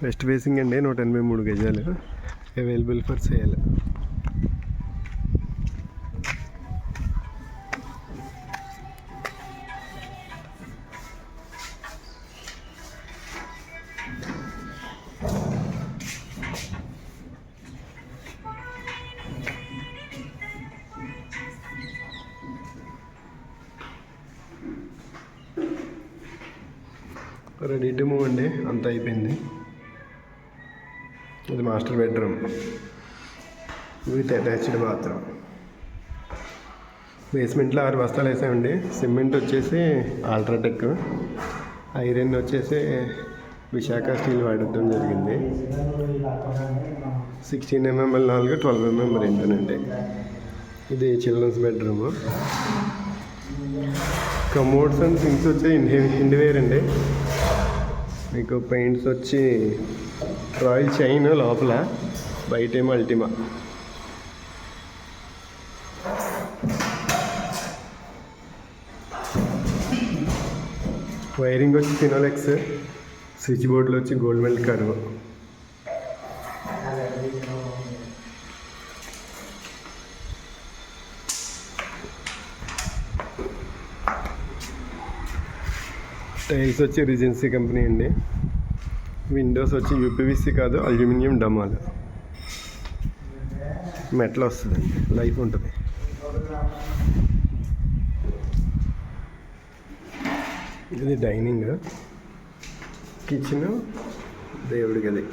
West facing అండి, 183 గజాలు, available for sale. Ready to move అండి, అంతా అయిపోయింది. ఇది master bedroom with attached bathroom. బేస్మెంట్లో 6 బస్తాలు వేసామండి. సిమెంట్ వచ్చేసి అల్ట్రాటెక్, ఐరన్ వచ్చేసి విశాఖ స్టీల్ వాడటం జరిగింది. 16 mm 4, 12 mm 2 అండి. ఇది children's bedroom. Commodes and sinks వచ్చి ఇండివేర్ అండి. మీకు పెయింట్స్ వచ్చి రాయల్ చైన్ లోపల, బయటేమో అల్టిమా. వైరింగ్ వచ్చి ఫినోలెక్స్, స్విచ్ బోర్డులో వచ్చి గోల్డ్ మెల్ట్ కర్వ్. టైల్స్ వచ్చి రిజెన్సీ కంపెనీ అండి. విండోస్ వచ్చి యూపీవీసీ కాదు, అల్యూమినియం డమాల్. మెటల్ వస్తుందండి, లైఫ్ ఉంటుంది. ఇది డైనింగ్, కిచెన్, దేవుడి గది.